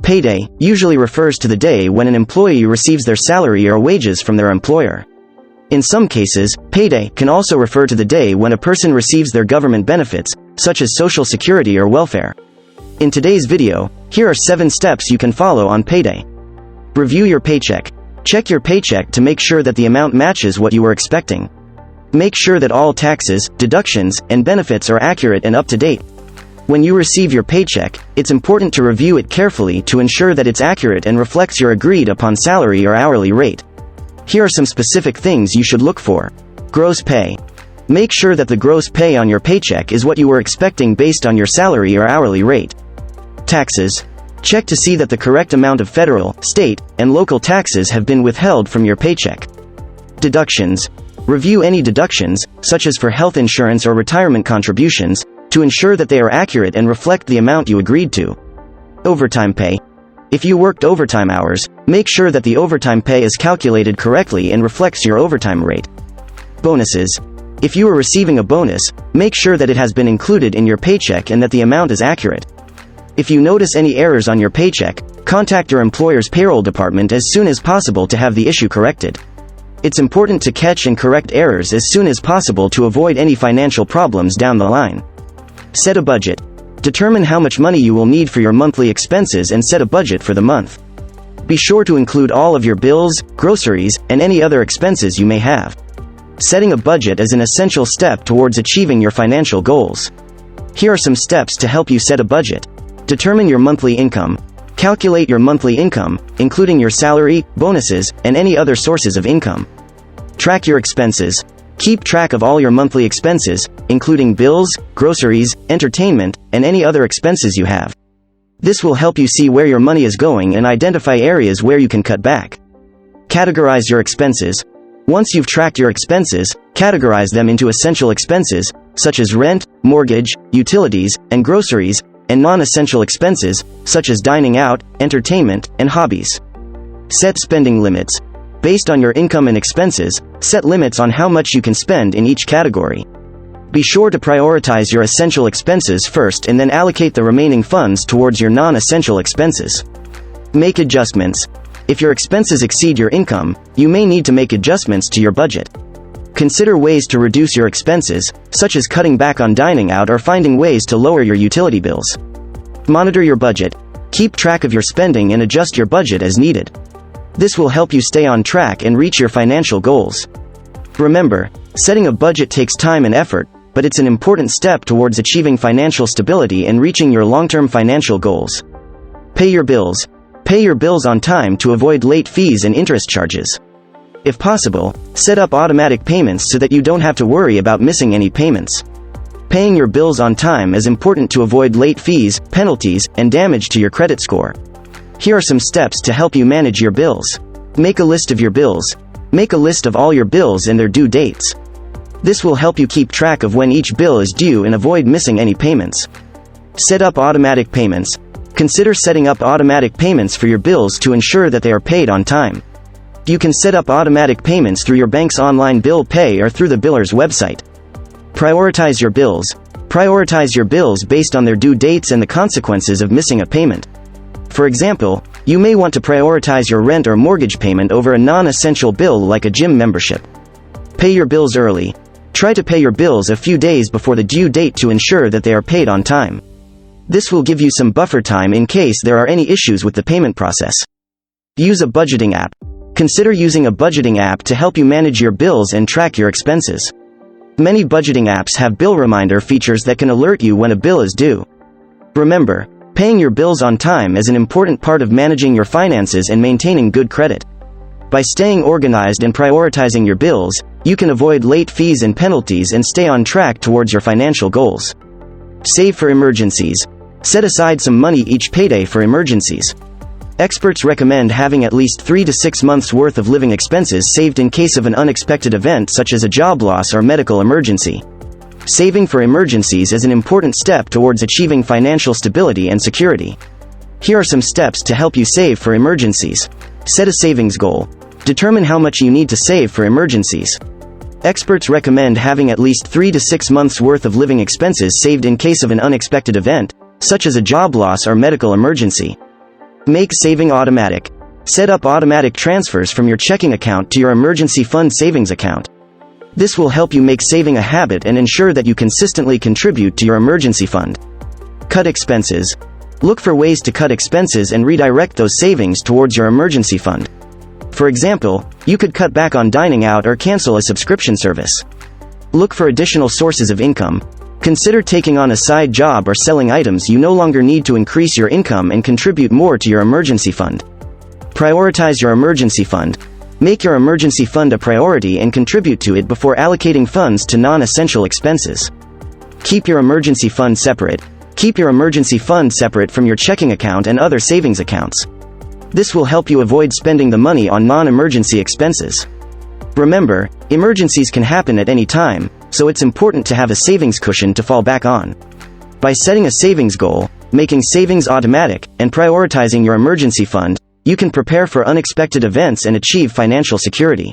Payday usually refers to the day when an employee receives their salary or wages from their employer. In some cases, payday can also refer to the day when a person receives their government benefits, such as Social Security or welfare. In today's video, here are 7 steps you can follow on payday. Review your paycheck. Check your paycheck to make sure that the amount matches what you were expecting. Make sure that all taxes, deductions, and benefits are accurate and up to date. When you receive your paycheck, it's important to review it carefully to ensure that it's accurate and reflects your agreed upon salary or hourly rate. Here are some specific things you should look for. Gross pay. Make sure that the gross pay on your paycheck is what you were expecting based on your salary or hourly rate. Taxes. Check to see that the correct amount of federal, state, and local taxes have been withheld from your paycheck. Deductions. Review any deductions, such as for health insurance or retirement contributions, to ensure that they are accurate and reflect the amount you agreed to. Overtime pay. If you worked overtime hours, make sure that the overtime pay is calculated correctly and reflects your overtime rate. Bonuses. If you are receiving a bonus, make sure that it has been included in your paycheck and that the amount is accurate. If you notice any errors on your paycheck, contact your employer's payroll department as soon as possible to have the issue corrected. It's important to catch and correct errors as soon as possible to avoid any financial problems down the line. Set a budget. Determine how much money you will need for your monthly expenses and set a budget for the month. Be sure to include all of your bills, groceries, and any other expenses you may have. Setting a budget is an essential step towards achieving your financial goals. Here are some steps to help you set a budget. Determine your monthly income. Calculate your monthly income, including your salary, bonuses, and any other sources of income. Track your expenses. Keep track of all your monthly expenses, including bills, groceries, entertainment, and any other expenses you have. This will help you see where your money is going and identify areas where you can cut back. Categorize your expenses. Once you've tracked your expenses, categorize them into essential expenses, such as rent, mortgage, utilities, and groceries, and non-essential expenses, such as dining out, entertainment, and hobbies. Set spending limits. Based on your income and expenses, set limits on how much you can spend in each category. Be sure to prioritize your essential expenses first and then allocate the remaining funds towards your non-essential expenses. Make adjustments. If your expenses exceed your income, you may need to make adjustments to your budget. Consider ways to reduce your expenses, such as cutting back on dining out or finding ways to lower your utility bills. Monitor your budget. Keep track of your spending and adjust your budget as needed. This will help you stay on track and reach your financial goals. Remember, setting a budget takes time and effort, but it's an important step towards achieving financial stability and reaching your long-term financial goals. Pay your bills. Pay your bills on time to avoid late fees and interest charges. If possible, set up automatic payments so that you don't have to worry about missing any payments. Paying your bills on time is important to avoid late fees, penalties, and damage to your credit score. Here are some steps to help you manage your bills. Make a list of your bills. Make a list of all your bills and their due dates. This will help you keep track of when each bill is due and avoid missing any payments. Set up automatic payments. Consider setting up automatic payments for your bills to ensure that they are paid on time. You can set up automatic payments through your bank's online bill pay or through the biller's website. Prioritize your bills. Prioritize your bills based on their due dates and the consequences of missing a payment. For example, you may want to prioritize your rent or mortgage payment over a non-essential bill like a gym membership. Pay your bills early. Try to pay your bills a few days before the due date to ensure that they are paid on time. This will give you some buffer time in case there are any issues with the payment process. Use a budgeting app. Consider using a budgeting app to help you manage your bills and track your expenses. Many budgeting apps have bill reminder features that can alert you when a bill is due. Remember, paying your bills on time is an important part of managing your finances and maintaining good credit. By staying organized and prioritizing your bills, you can avoid late fees and penalties and stay on track towards your financial goals. Save for emergencies. Set aside some money each payday for emergencies. Experts recommend having at least 3 to 6 months' worth of living expenses saved in case of an unexpected event such as a job loss or medical emergency. Saving for emergencies is an important step towards achieving financial stability and security. Here are some steps to help you save for emergencies. Set a savings goal. Determine how much you need to save for emergencies. Experts recommend having at least 3 to 6 months' worth of living expenses saved in case of an unexpected event, such as a job loss or medical emergency. Make saving automatic. Set up automatic transfers from your checking account to your emergency fund savings account. This will help you make saving a habit and ensure that you consistently contribute to your emergency fund. Cut expenses. Look for ways to cut expenses and redirect those savings towards your emergency fund. For example, you could cut back on dining out or cancel a subscription service. Look for additional sources of income. Consider taking on a side job or selling items you no longer need to increase your income and contribute more to your emergency fund. Prioritize your emergency fund. Make your emergency fund a priority and contribute to it before allocating funds to non-essential expenses. Keep your emergency fund separate. Keep your emergency fund separate from your checking account and other savings accounts. This will help you avoid spending the money on non-emergency expenses. Remember, emergencies can happen at any time, so it's important to have a savings cushion to fall back on. By setting a savings goal, making savings automatic, and prioritizing your emergency fund, you can prepare for unexpected events and achieve financial security.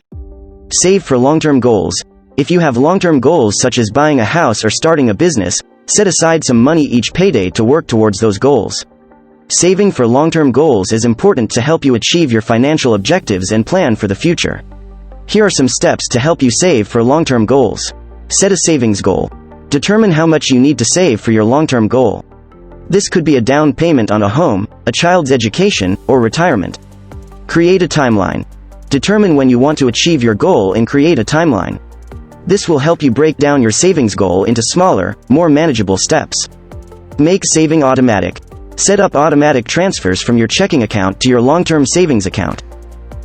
Save for long-term goals. If you have long-term goals such as buying a house or starting a business, set aside some money each payday to work towards those goals. Saving for long-term goals is important to help you achieve your financial objectives and plan for the future. Here are some steps to help you save for long-term goals. Set a savings goal. Determine how much you need to save for your long-term goal. This could be a down payment on a home, a child's education, or retirement. Create a timeline. Determine when you want to achieve your goal and create a timeline. This will help you break down your savings goal into smaller, more manageable steps. Make saving automatic. Set up automatic transfers from your checking account to your long-term savings account.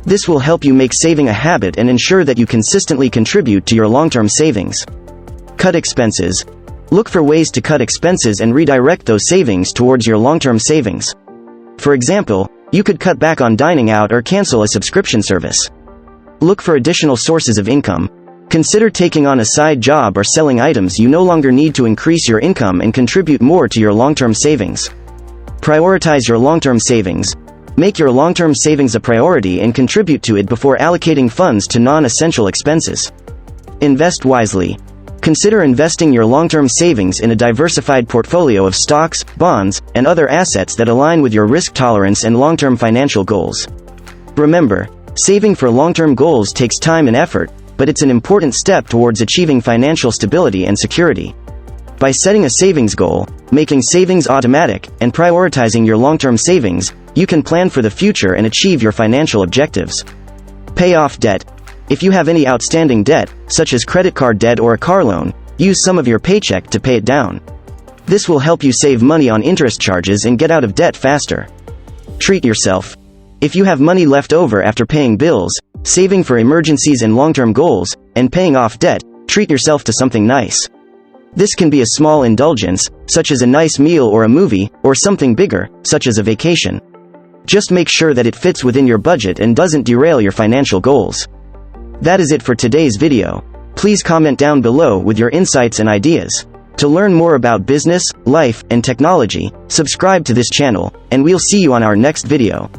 This will help you make saving a habit and ensure that you consistently contribute to your long-term savings. Cut expenses. Look for ways to cut expenses and redirect those savings towards your long-term savings. For example, you could cut back on dining out or cancel a subscription service. Look for additional sources of income. Consider taking on a side job or selling items you no longer need to increase your income and contribute more to your long-term savings. Prioritize your long-term savings. Make your long-term savings a priority and contribute to it before allocating funds to non-essential expenses. Invest wisely. Consider investing your long-term savings in a diversified portfolio of stocks, bonds, and other assets that align with your risk tolerance and long-term financial goals. Remember, saving for long-term goals takes time and effort, but it's an important step towards achieving financial stability and security. By setting a savings goal, making savings automatic, and prioritizing your long-term savings, you can plan for the future and achieve your financial objectives. Pay off debt. If you have any outstanding debt, such as credit card debt or a car loan, use some of your paycheck to pay it down. This will help you save money on interest charges and get out of debt faster. Treat yourself. If you have money left over after paying bills, saving for emergencies and long-term goals, and paying off debt, treat yourself to something nice. This can be a small indulgence, such as a nice meal or a movie, or something bigger, such as a vacation. Just make sure that it fits within your budget and doesn't derail your financial goals. That is it for today's video. Please comment down below with your insights and ideas. To learn more about business, life, and technology, subscribe to this channel, and we'll see you on our next video.